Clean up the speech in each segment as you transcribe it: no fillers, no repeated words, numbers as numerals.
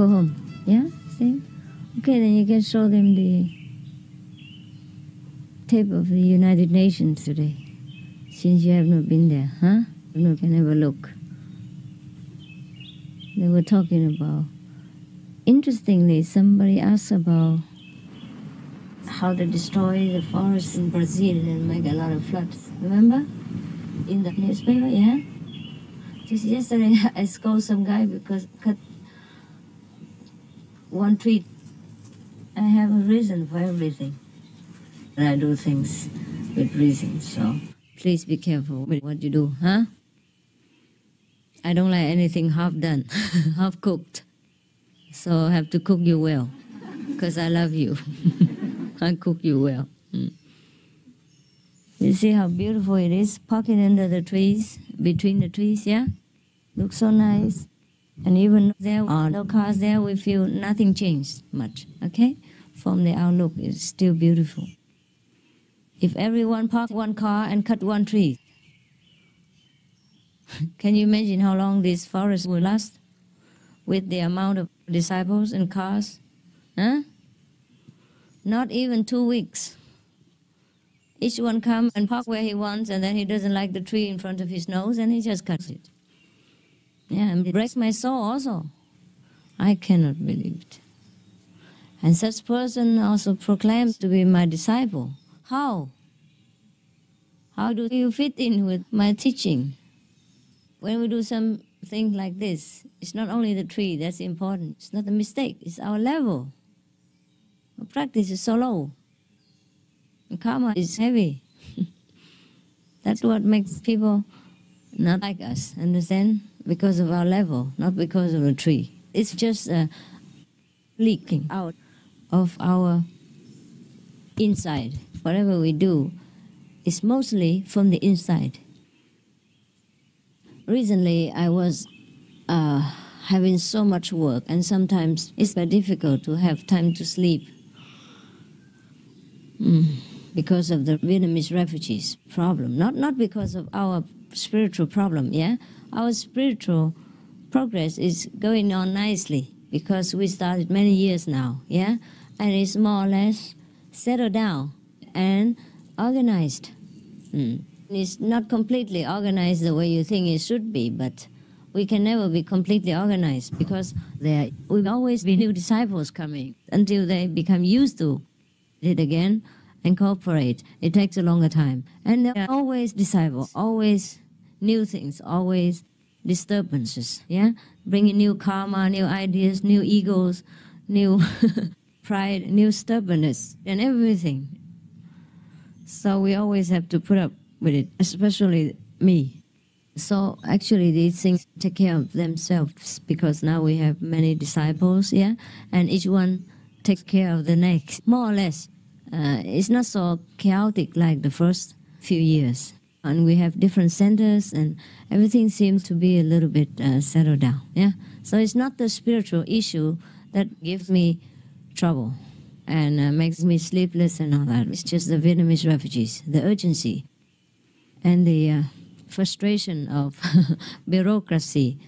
go home. Yeah? See? Okay, then you can show them the tape of the United Nations today, since you have not been there, huh? You can have a look. They were talking about, interestingly, somebody asked about how they destroy the forests in Brazil and make a lot of floods. Remember? In the newspaper, yeah? Just yesterday, I scolded some guy because cut one tree. I have a reason for everything. I do things with reason, so please be careful with what you do, huh? I don't like anything half done, half cooked. So I have to cook you well, because I love you. I cook you well. You see how beautiful it is, parking under the trees, between the trees, yeah? Looks so nice. And even there are no cars there, we feel nothing changed much, okay? From the outlook, it's still beautiful. If everyone parked one car and cut one tree, can you imagine how long this forest will last with the amount of disciples and cars? Huh? Not even 2 weeks. Each one comes and park where he wants, and then he doesn't like the tree in front of his nose, and he just cuts it. Yeah, and it breaks my soul also. I cannot believe it. And such person also proclaims to be my disciple. How? How do you fit in with my teaching? When we do something like this, it's not only the tree that's important. It's not a mistake. It's our level. Our practice is so low. And karma is heavy. That's what makes people not like us, understand? Because of our level, not because of the tree. It's just leaking out of our inside. Whatever we do is mostly from the inside. Recently, I was having so much work, and sometimes it's very difficult to have time to sleep because of the Vietnamese refugees problem. Not because of our spiritual problem, yeah? Our spiritual progress is going on nicely because we started many years now, yeah? And it's more or less settled down and organized. It's not completely organized the way you think it should be, but we can never be completely organized because there will always be new disciples coming until they become used to it again and cooperate. It takes a longer time. And there are always disciples, always new things, always disturbances, yeah? Bringing new karma, new ideas, new egos, new pride, new stubbornness, and everything. So we always have to put up with it, especially me. So actually these things take care of themselves because now we have many disciples, yeah? And each one takes care of the next, more or less. It's not so chaotic like the first few years. And we have different centers and everything seems to be a little bit settled down, yeah? So it's not the spiritual issue that gives me trouble and makes me sleepless and all that. It's just the Vietnamese refugees, the urgency and the frustration of bureaucracy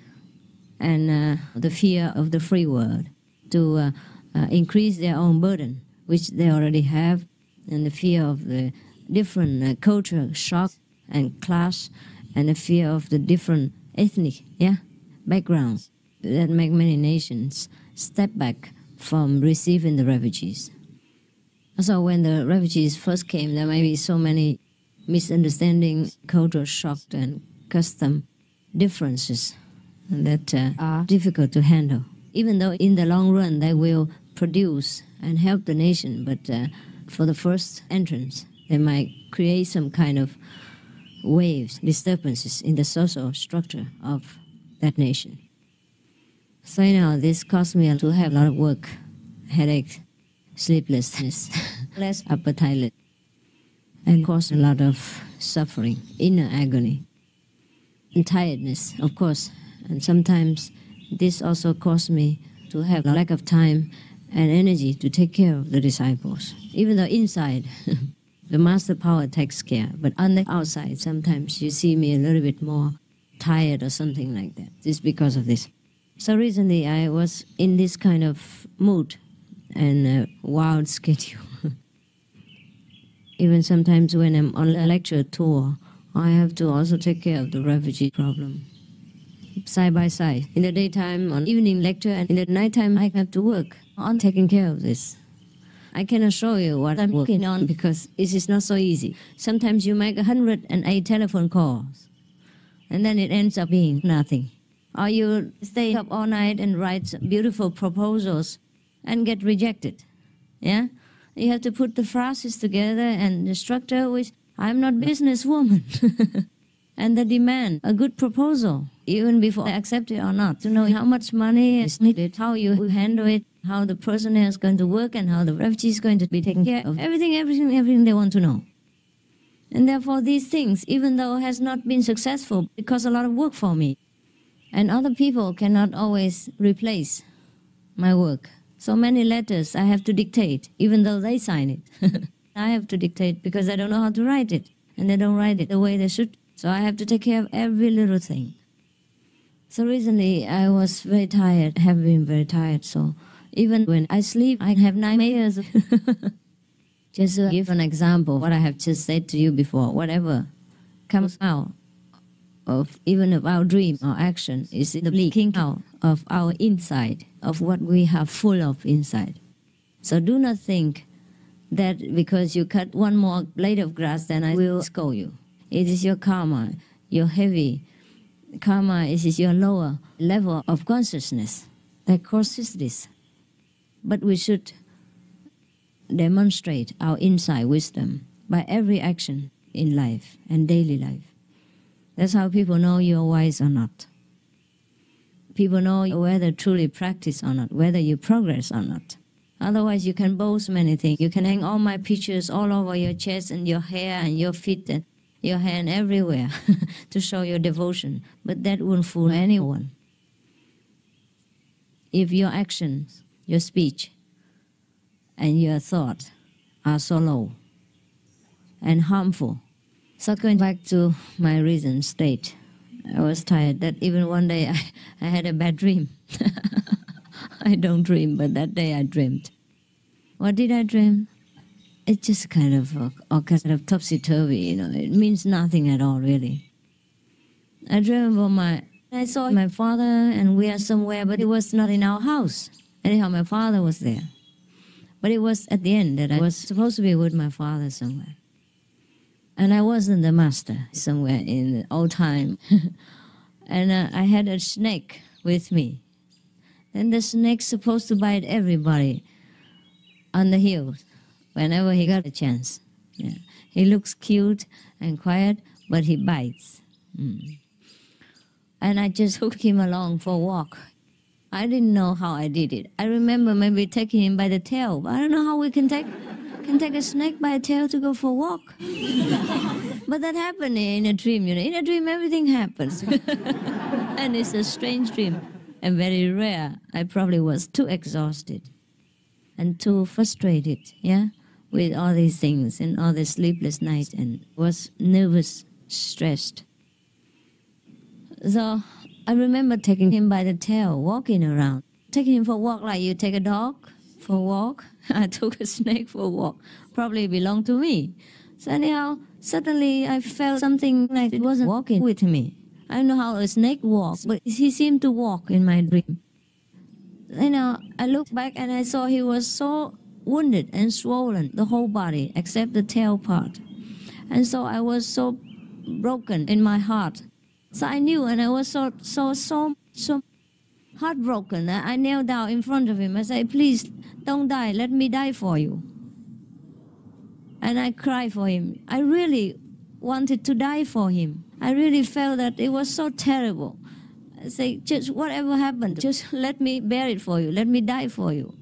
and the fear of the free world to increase their own burden, which they already have, and the fear of the different culture shock and clash, and the fear of the different ethnic backgrounds that make many nations step back from receiving the refugees. So when the refugees first came, there may be so many misunderstandings, cultural shock, and custom differences that are difficult to handle. Even though in the long run they will produce and help the nation, but for the first entrance, they might create some kind of waves, disturbances in the social structure of that nation. So this caused me to have a lot of work, headaches, sleeplessness, less appetite, and caused a lot of suffering, inner agony, and tiredness, of course. And sometimes this also caused me to have a lack of time and energy to take care of the disciples. Even though inside, the master power takes care, but on the outside, sometimes you see me a little bit more tired or something like that. It's because of this. So recently I was in this kind of mood and a wild schedule. Even sometimes when I'm on a lecture tour, I have to also take care of the refugee problem. Side by side. In the daytime, on evening lecture, and in the nighttime, I have to work on taking care of this. I cannot show you what I'm working on because it is not so easy. Sometimes you make 108 telephone calls, and then it ends up being nothing. Or you stay up all night and write beautiful proposals and get rejected. Yeah? You have to put the phrases together and the structure which I'm not businesswoman. And the demand, a good proposal, even before I accept it or not, to know how much money is needed, how you handle it, how the personnel is going to work, and how the refugee is going to be taken care of. Everything they want to know. And therefore these things, even though it has not been successful, it costs a lot of work for me. And other people cannot always replace my work. So many letters I have to dictate, even though they sign it. I have to dictate because I don't know how to write it, and they don't write it the way they should. So I have to take care of every little thing. So recently I was very tired, have been very tired. So even when I sleep, I have nightmares. Just to give an example, what I have just said to you before, whatever comes out of even of our dream or action is the leaking out of our inside, of what we have full of inside. So do not think that because you cut one more blade of grass, then I will scold you. It is your karma, your heavy karma. It is your lower level of consciousness that causes this. But we should demonstrate our inside wisdom by every action in life and daily life. That's how people know you're wise or not. People know whether truly practice or not, whether you progress or not. Otherwise, you can boast many things. You can hang all my pictures all over your chest and your hair and your feet and your hand everywhere to show your devotion. But that won't fool anyone. If your actions, your speech, and your thoughts are so low and harmful. So going back to my recent state, I was tired that even one day I had a bad dream. I don't dream, but that day I dreamed. What did I dream? It's just kind of topsy-turvy, you know. It means nothing at all, really. I dreamed about I saw my father and we are somewhere, but it was not in our house. Anyhow, my father was there. But it was at the end that I was supposed to be with my father somewhere. And I wasn't the master somewhere in the old time. And I had a snake with me. And the snake's supposed to bite everybody on the heels whenever he got a chance. Yeah. He looks cute and quiet, but he bites. And I just took him along for a walk. I didn't know how I did it. I remember maybe taking him by the tail. But I don't know how we can take a snake by a tail to go for a walk. But that happened in a dream, you know. In a dream, everything happens. And it's a strange dream and very rare. I probably was too exhausted and too frustrated, yeah, with all these things and all the sleepless nights and was nervous, stressed. So I remember taking him by the tail, walking around. Taking him for a walk like you take a dog for a walk. I took a snake for a walk. Probably belonged to me. So anyhow, suddenly I felt something like it wasn't walking with me. I don't know how a snake walks, but he seemed to walk in my dream. You know, I looked back and I saw he was so wounded and swollen, the whole body, except the tail part. And so I was so broken in my heart. So I knew, and I was so heartbroken that I knelt down in front of him. I said, please, don't die. Let me die for you. And I cried for him. I really wanted to die for him. I really felt that it was so terrible. I said, just whatever happened, just let me bear it for you. Let me die for you.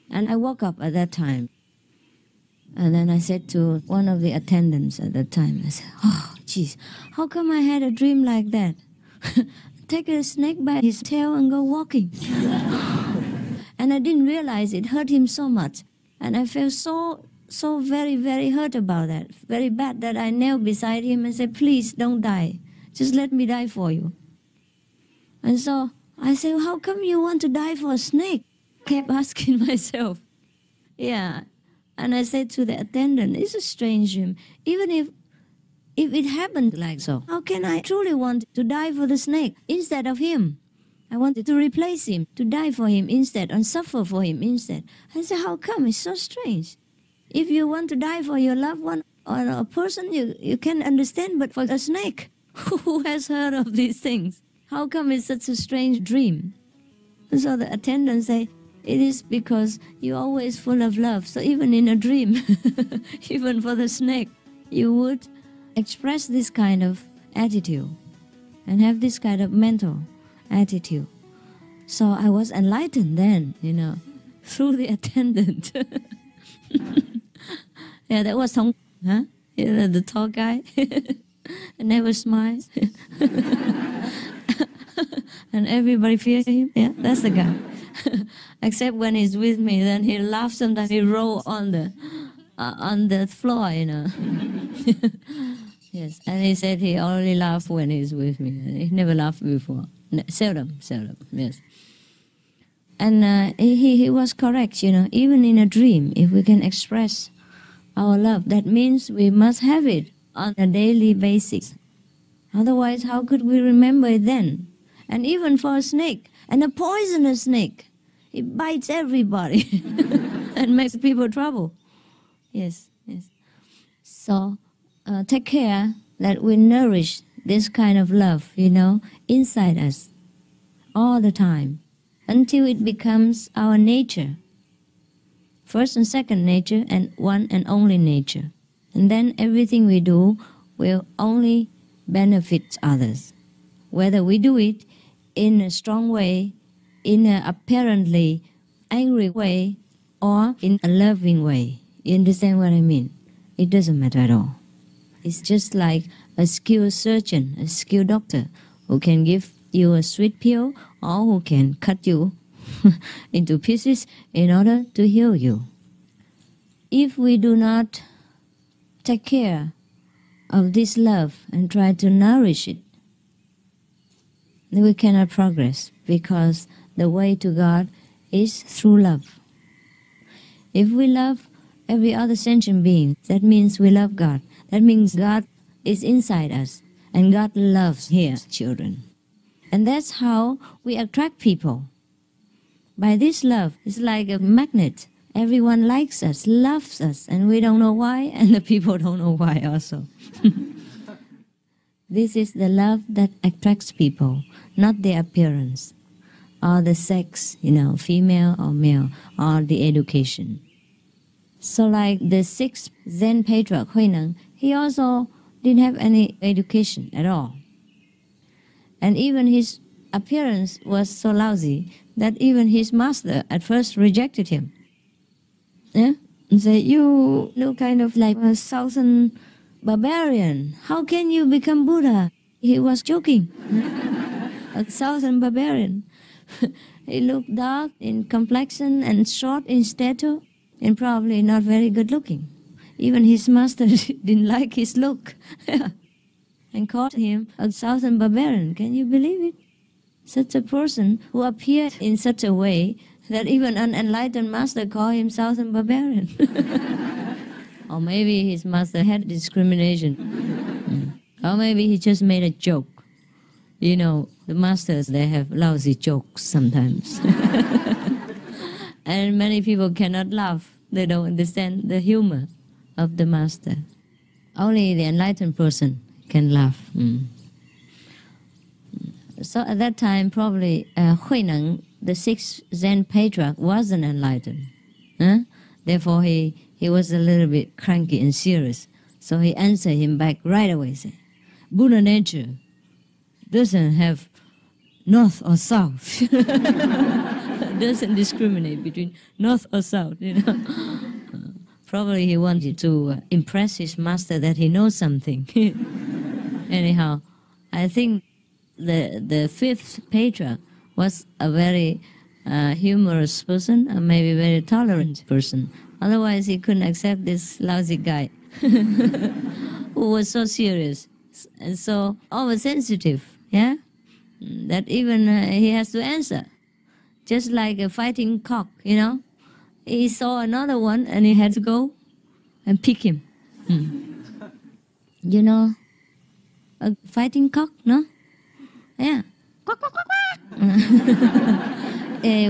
And I woke up at that time. And then I said to one of the attendants at that time, I said, oh, geez, how come I had a dream like that? Take a snake by his tail and go walking. And I didn't realize it hurt him so much. And I felt so very, very hurt about that, very bad, that I knelt beside him and said, please don't die. Just let me die for you. And so I say, how come you want to die for a snake? Kept asking myself. Yeah. And I said to the attendant, it's a strange dream. Even if it happened like so, how can I truly want to die for the snake instead of him? I wanted to replace him, to die for him instead, and suffer for him instead. I said, how come? It's so strange. If you want to die for your loved one or a person, you can understand, but for a snake, who has heard of these things? How come it's such a strange dream? And so the attendant say, it is because you're always full of love. So even in a dream, even for the snake, you would express this kind of attitude and have this kind of mental attitude. So I was enlightened then, through the attendant. Yeah, that was Thong, huh? The tall guy. Never smiles. And everybody fears him. Yeah, that's the guy. Except when he's with me, then he laughs. Sometimes he rolls on the floor, Yes, and he said he only laughs when he's with me. He never laughed before. Seldom, yes. And he was correct, Even in a dream, if we can express our love, that means we must have it on a daily basis. Otherwise, how could we remember it then? And even for a snake, and a poisonous snake, it bites everybody and makes people trouble. Yes. So take care that we nourish this kind of love, inside us all the time until it becomes our nature. First and second nature, and one and only nature. And then everything we do will only benefit others. Whether we do it in a strong way, in an apparently angry way, or in a loving way. You understand what I mean? It doesn't matter at all. It's just like a skilled surgeon, a skilled doctor, who can give you a sweet pill or who can cut you into pieces in order to heal you. If we do not take care of this love and try to nourish it, then we cannot progress, because the way to God is through love. If we love every other sentient being, that means we love God. That means God is inside us, and God loves His children. And that's how we attract people. By this love, it's like a magnet. Everyone likes us, loves us, and we don't know why, and the people don't know why also. This is the love that attracts people, not their appearance, or the sex, female or male, or the education. So like the sixth Zen patriarch, Huineng, he also didn't have any education at all. And even his appearance was so lousy that even his master at first rejected him. Yeah? And said, you look kind of like a southern barbarian. How can you become Buddha? He was joking. A southern barbarian. He looked dark in complexion and short in stature, and probably not very good looking. Even his master didn't like his look. And called him a southern barbarian. Can you believe it? Such a person who appeared in such a way that even an enlightened master called him southern barbarian. Or maybe his master had discrimination. Or maybe he just made a joke. The masters, they have lousy jokes sometimes. And many people cannot laugh. They don't understand the humor of the master. Only the enlightened person can laugh. So at that time, probably Huineng, the sixth Zen patriarch, wasn't enlightened. Therefore, he was a little bit cranky and serious. So he answered him back right away, saying, Buddha nature doesn't have north or south. Doesn't discriminate between north or south, Probably he wanted to impress his master that he knows something. Anyhow, I think the fifth patriarch was a very humorous person, or maybe very tolerant person. Otherwise, he couldn't accept this lousy guy who was so serious and so oversensitive, yeah? that even he has to answer. Just like a fighting cock, you know. He saw another one and he had to go and pick him. You know, a fighting cock, no? Yeah. Quack, quack, quack, quack.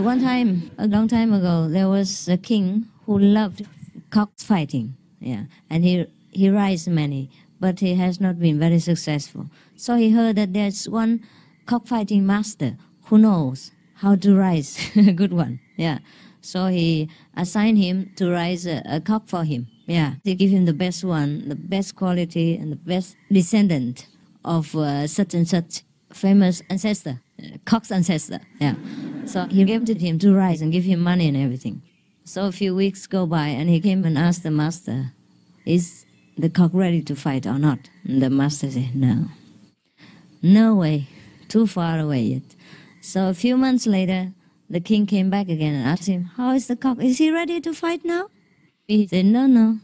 One time, a long time ago, there was a king who loved cockfighting. Yeah, and he raised many, but he has not been very successful. So he heard that there's one cockfighting master who knows how to raise a good one. Yeah, so he assigned him to raise a cock for him. Yeah, they give him the best one, the best quality, and the best descendant of such and such famous ancestor, cock's ancestor. Yeah, so he gave it to him to raise and give him money and everything. So a few weeks go by, and he came and asked the master, "Is the cock ready to fight or not?" And the master said, "No, no way, too far away yet." So a few months later, the king came back again and asked him, "How is the cock? Is he ready to fight now?" He said, No.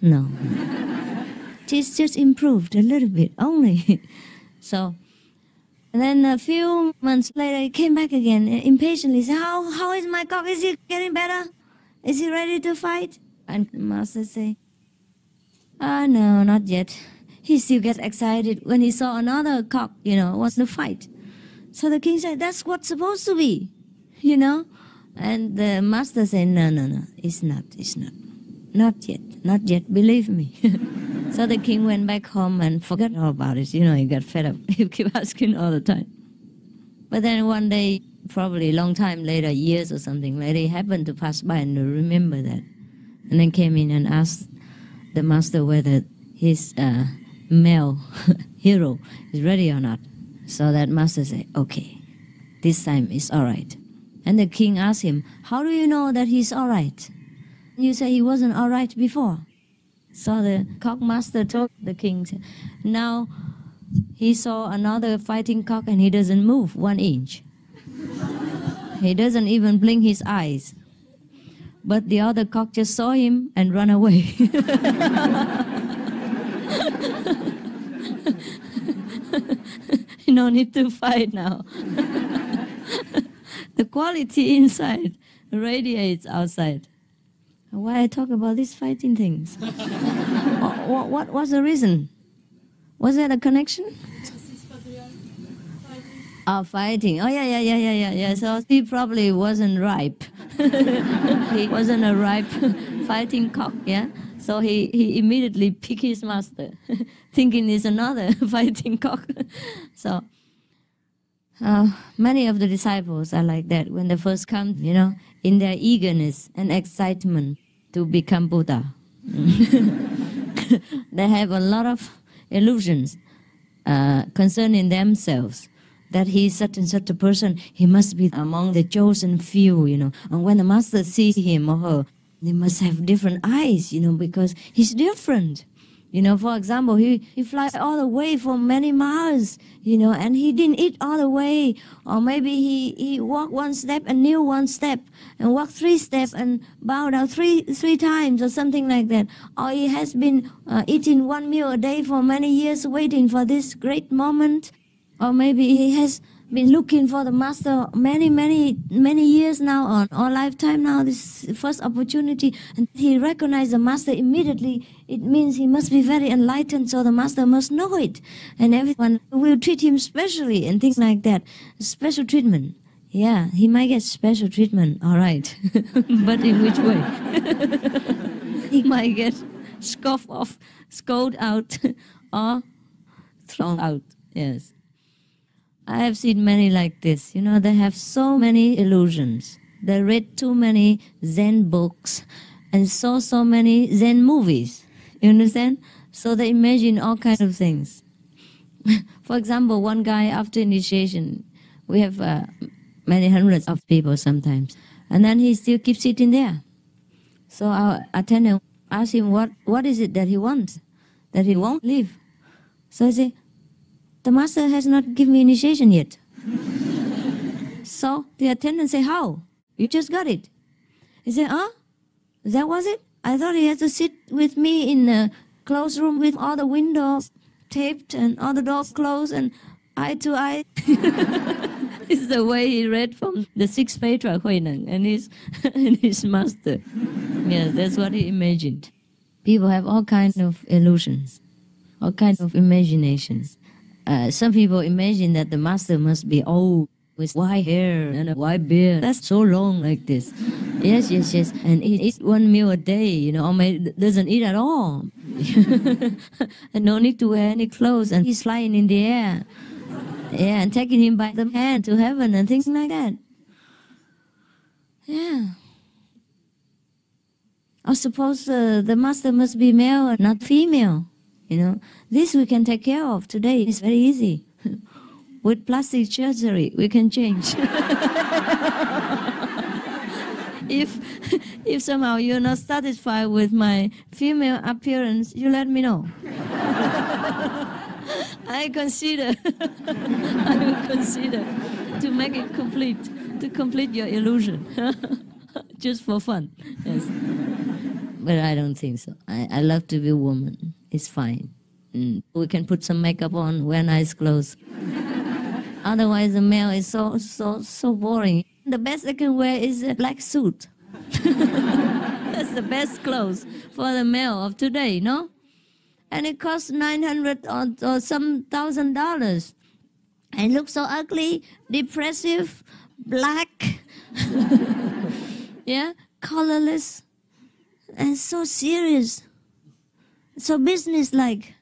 It's just improved a little bit only." So, and then a few months later, he came back again impatiently. He said, How is my cock? Is he getting better? Is he ready to fight?" And the master said, No, not yet. He still gets excited when he saw another cock, wants to fight. So the king said, "That's what's supposed to be, And the master said, No, it's not. Not yet, believe me." So the king went back home and forgot all about it. He got fed up. He kept asking all the time. But then one day, probably a long time later, years or something later, he happened to pass by and remember that. And then came in and asked the master whether his male hero is ready or not. So that master said, "Okay, this time it's all right." And the king asked him, "How do you know that he's all right? You say he wasn't all right before." So the cock master told the king, "Now he saw another fighting cock and he doesn't move 1 inch. He doesn't even blink his eyes. But the other cock just saw him and ran away." No need to fight now. The quality inside radiates outside. Why I talk about these fighting things? What was the reason? Was there a connection? Oh, fighting. Oh, yeah. So he probably wasn't ripe. He wasn't a ripe fighting cock, yeah? So he immediately picked his master, thinking it's another fighting cock. So many of the disciples are like that when they first come, in their eagerness and excitement to become Buddha. They have a lot of illusions concerning themselves, that he's such and such a person, he must be among the chosen few, And when the master sees him or her, they must have different eyes, because he's different. For example, he flies all the way for many miles, and he didn't eat all the way. Or maybe he walked 1 step and knew 1 step, and walked 3 steps and bowed down three times or something like that. Or he has been eating 1 meal a day for many years, waiting for this great moment. Or maybe he has been looking for the master many years now, or lifetime now, this first opportunity, and he recognized the master immediately. It means he must be very enlightened, so the master must know it. And everyone will treat him specially and things like that. Special treatment. Yeah, he might get special treatment, all right. But in which way? He might get scoffed off, scolded out, or thrown out. Yes. I have seen many like this. They have so many illusions. They read too many Zen books and saw so many Zen movies. You understand? So they imagine all kinds of things. For example, one guy after initiation, we have many hundreds of people sometimes, and then he still keeps sitting there. So our attendant asked him what is it that he wants, that he won't leave. So he said, "The master has not given me initiation yet." So the attendant said, "How? You just got it." He said, that was it? I thought he had to sit with me in a closed room with all the windows taped and all the doors closed and eye to eye. It's the way he read from the sixth patriarch Huineng and his master. Yes, that's what he imagined. People have all kinds of illusions, all kinds of imaginations. Some people imagine that the master must be old with white hair and a white beard. That's so long like this. Yes. And he eats one meal a day, or maybe doesn't eat at all. And no need to wear any clothes, and he's flying in the air. Yeah, and taking him by the hand to heaven and things like that. Yeah. I suppose the master must be male and not female. This we can take care of today. It's very easy. With plastic surgery, we can change. If somehow you're not satisfied with my female appearance, you let me know. I will consider to make it complete, to complete your illusion, just for fun. Yes, but I don't think so. I love to be a woman. It's fine. We can put some makeup on, wear nice clothes. Otherwise, the male is so boring. The best I can wear is a black suit. That's the best clothes for the male of today, no? And it costs $900 or some $1,000. And looks so ugly, depressive, black, yeah, colorless, and so serious, so businesslike.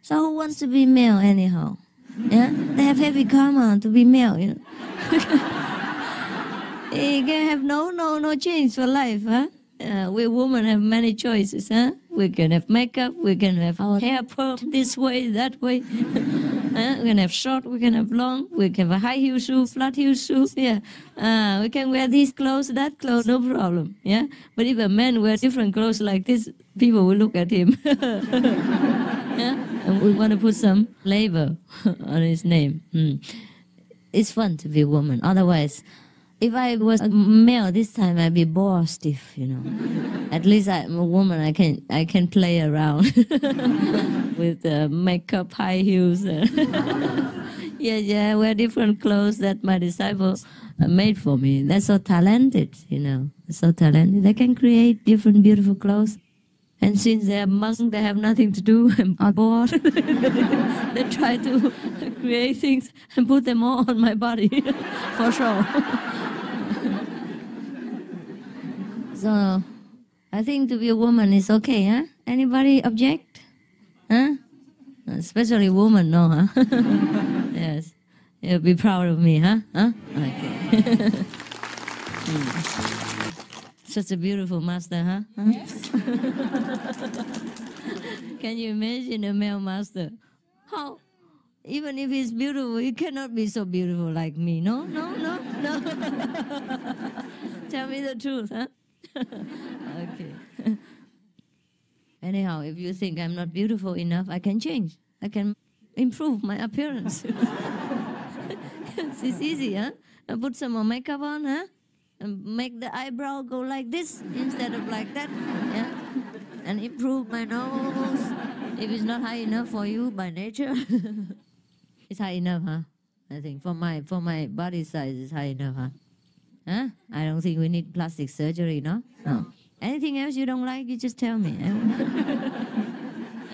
So who wants to be male anyhow? Yeah, they have heavy karma to be male. You can have no change for life, huh? We women have many choices, huh? We can have makeup, we can have our hair permed this way, that way. We can have short, we can have long, we can have a high heel shoe, flat heel shoes, yeah. We can wear these clothes, that clothes, no problem, yeah. But if a man wears different clothes like this, people will look at him. Yeah? And we want to put some label on his name. It's fun to be a woman. Otherwise, if I was a male this time, I'd be bored stiff, At least I'm a woman. I can play around with makeup, high heels. Yeah, wear different clothes that my disciples made for me. They're so talented, They're so talented. They can create different beautiful clothes. And since they're monks, they have nothing to do and are bored. They try to create things and put them all on my body, for sure. So, I think to be a woman is okay, huh? Anybody object? Huh? Especially women, no, huh? Yes. You'll be proud of me, huh? Okay. Such a beautiful master, huh? Yes. Can you imagine a male master? How? Even if he's beautiful, he cannot be so beautiful like me. No. Tell me the truth, huh? Okay. Anyhow, if you think I'm not beautiful enough, I can change. I can improve my appearance. It's easy, huh? I put some more makeup on, huh? And make the eyebrow go like this instead of like that, yeah? And improve my nose. If it's not high enough for you by nature, it's high enough, huh? I think for my body size, it's high enough, huh? Huh? I don't think we need plastic surgery, no? No. Anything else you don't like, you just tell me.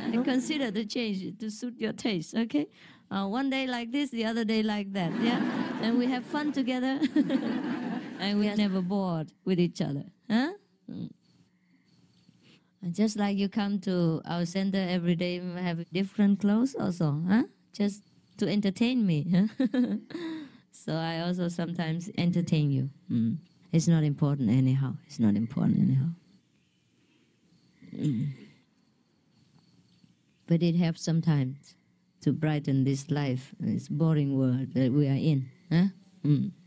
I consider the change to suit your taste, okay? One day like this, the other day like that, yeah? And we have fun together. And we are never bored with each other, huh? And just like you come to our center every day, we have different clothes also, huh? Just to entertain me, huh? So I also sometimes entertain you. It's not important anyhow. It's not important anyhow. But it helps sometimes to brighten this life, this boring world that we are in, huh?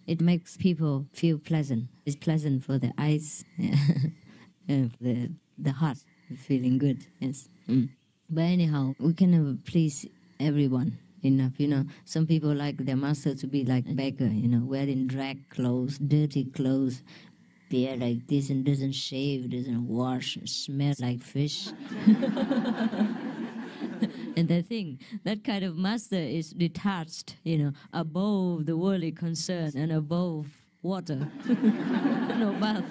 It makes people feel pleasant. It's pleasant for the eyes, and for the heart, feeling good. Yes. But anyhow, we can never please everyone enough. Some people like their master to be like a beggar. Wearing drag clothes, dirty clothes, beard like this, and doesn't shave, doesn't wash, smells like fish. And they think that kind of master is detached, above the worldly concern and above water. No bath.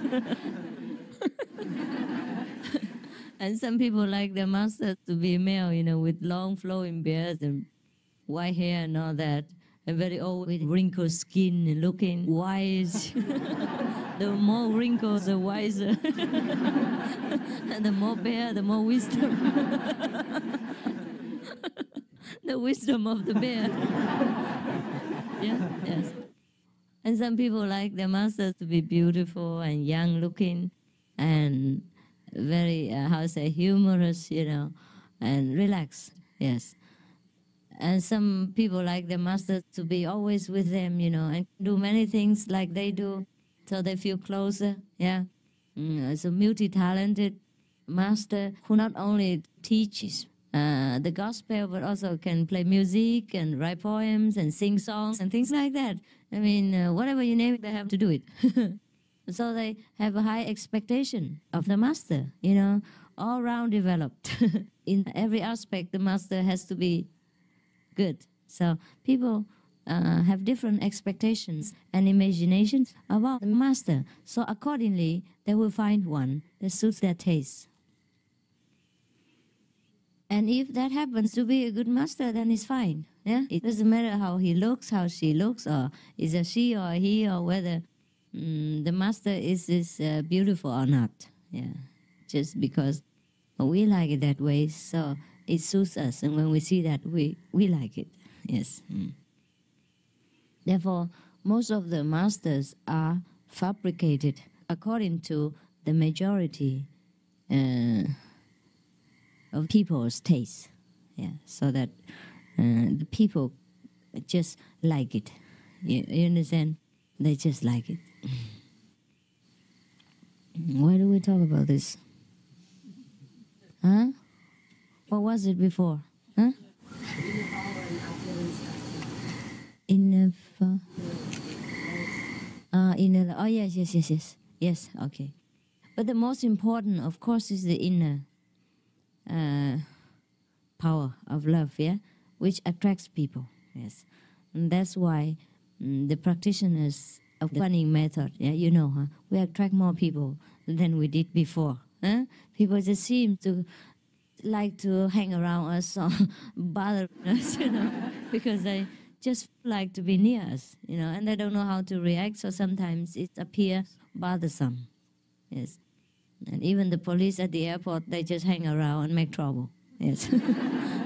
And some people like their master to be male, with long flowing beards and white hair and all that. And very old with wrinkled skin and looking wise. The more wrinkles, the wiser. And the more bear, the more wisdom. The wisdom of the bear. Yeah, yes. And some people like their masters to be beautiful and young looking and very, humorous, and relaxed, yes. And some people like their master to be always with them, and do many things like they do, so they feel closer, yeah. It's a multi-talented master who not only teaches the gospel, but also can play music and write poems and sing songs and things like that. I mean, whatever you name it, they have to do it. So they have a high expectation of the master, all round developed. In every aspect, the master has to be good. So people have different expectations and imaginations about the master. So accordingly, they will find one that suits their taste. And if that happens to be a good master, then it's fine. Yeah, it doesn't matter how he looks, how she looks, or is a she or a he, or whether the master is beautiful or not. Yeah, just because we like it that way, so it suits us, and when we see that, we like it. Yes. Therefore, most of the masters are fabricated according to the majority of people's taste. Yeah, so that the people just like it. You understand? They just like it. Why do we talk about this? Huh? What was it before? Huh? Inner oh yes. Yes, okay. But the most important, of course, is the inner power of love, yeah, which attracts people. Yes, and that's why the practitioners of the funning method, yeah, we attract more people than we did before. Huh? People just seem to like to hang around us or bother us, because they just like to be near us, and they don't know how to react, so sometimes it appears bothersome. Yes. And even the police at the airport, they just hang around and make trouble. Yes.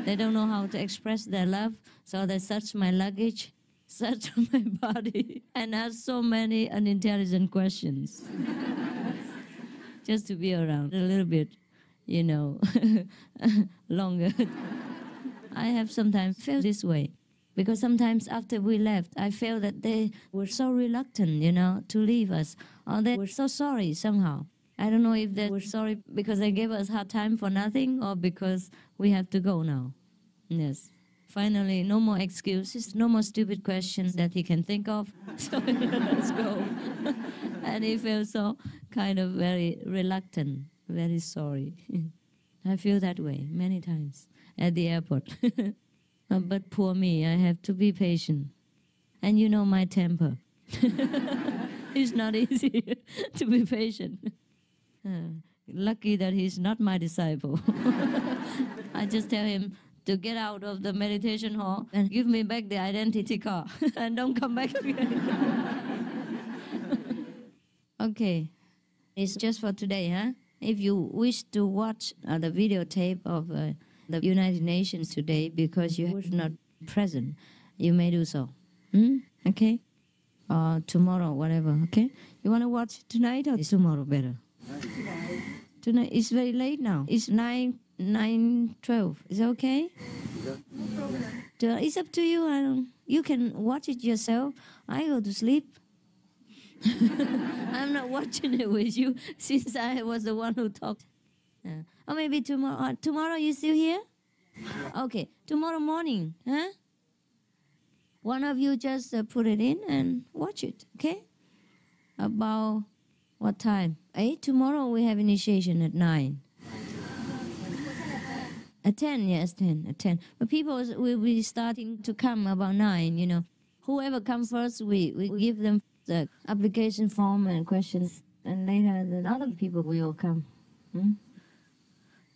They don't know how to express their love, so they search my luggage, search my body, and ask so many unintelligent questions. Just to be around a little bit, longer. I have sometimes felt this way, because sometimes after we left, I felt that they were so reluctant, to leave us, or they were so sorry somehow. I don't know if they were sorry because they gave us hard time for nothing, or because we have to go now. Yes. Finally, no more excuses, no more stupid questions that he can think of. So let's go. And he felt so kind of very reluctant, very sorry. I feel that way many times at the airport. But poor me, I have to be patient. And my temper. It's not easy to be patient. Lucky that he's not my disciple. I just tell him to get out of the meditation hall and give me back the identity car and don't come back again. Okay, it's just for today, huh? If you wish to watch the videotape of the United Nations today because you were not present, you may do so. Okay? Or tomorrow, whatever, okay? You want to watch tonight or is tomorrow better? Tonight it's very late now. It's 9:12. Is it okay? It's up to you. You can watch it yourself. I go to sleep. I'm not watching it with you since I was the one who talked. Or maybe tomorrow. Tomorrow you still here? Okay. Tomorrow morning, huh? One of you just put it in and watch it. Okay? About what time? 8? Tomorrow we have initiation at 9. At 10, yes, 10, at 10. But people will be starting to come about 9, Whoever comes first, we give them the application form and questions, and later the other people will come.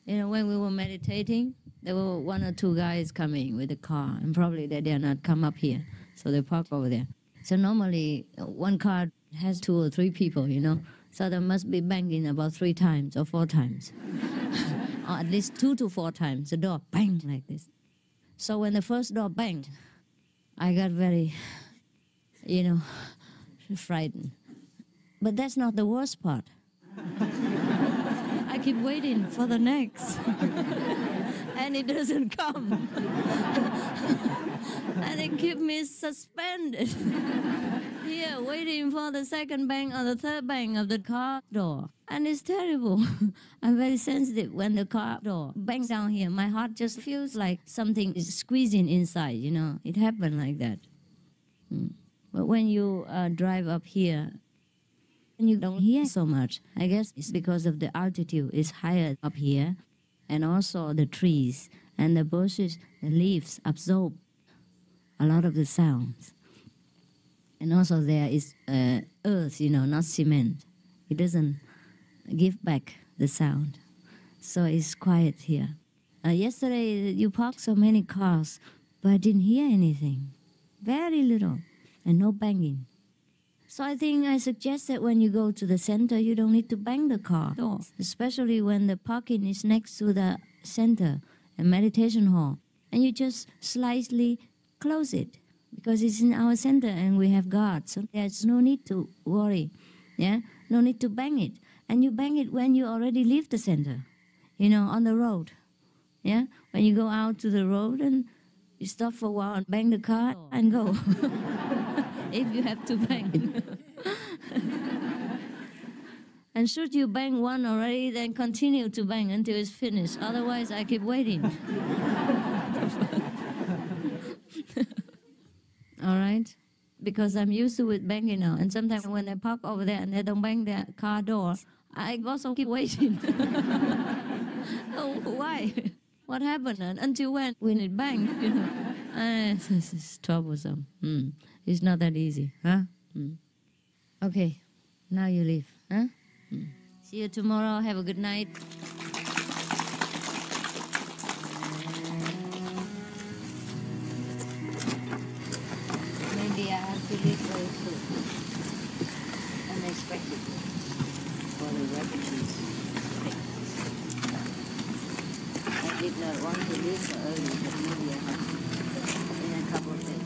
When we were meditating, there were 1 or 2 guys coming with a car, and probably they dare not come up here, so they park over there. So normally, one car has 2 or 3 people, So there must be banging about 3 times or 4 times. Or at least 2 to 4 times, the door bang like this. So when the first door banged, I got very, frightened. But that's not the worst part. I keep waiting for the next. And it doesn't come. And it keeps me suspended. Here, waiting for the second bang or the third bang of the car door. And it's terrible. I'm very sensitive when the car door bangs down here. My heart just feels like something is squeezing inside, It happened like that. But when you drive up here, and you don't hear so much, I guess it's because of the altitude. It's higher up here. And also the trees and the bushes, the leaves absorb a lot of the sounds. And also there is earth, not cement. It doesn't give back the sound. So it's quiet here. Yesterday you parked so many cars, but I didn't hear anything. Very little, and no banging. So I think I suggest that when you go to the center, you don't need to bang the car door, especially when the parking is next to the center, a meditation hall. And you just slightly close it, because it's in our center and we have God. So there's no need to worry, no need to bang it. And you bang it when you already leave the center, on the road, when you go out to the road and you stop for a while and bang the car and go. If you have to bang. And should you bang one already, then continue to bang until it's finished. Otherwise, I keep waiting. All right? Because I'm used to it banging now. And sometimes when I park over there and they don't bang their car door, I also keep waiting. Oh, why? What happened? And until when it banged, This is troublesome. It's not that easy, huh? Okay, now you leave, huh? See you tomorrow. Have a good night. Maybe I have to leave very soon. Unexpectedly. For the refugees. I did not want to leave so early, but maybe I have to in a couple of days.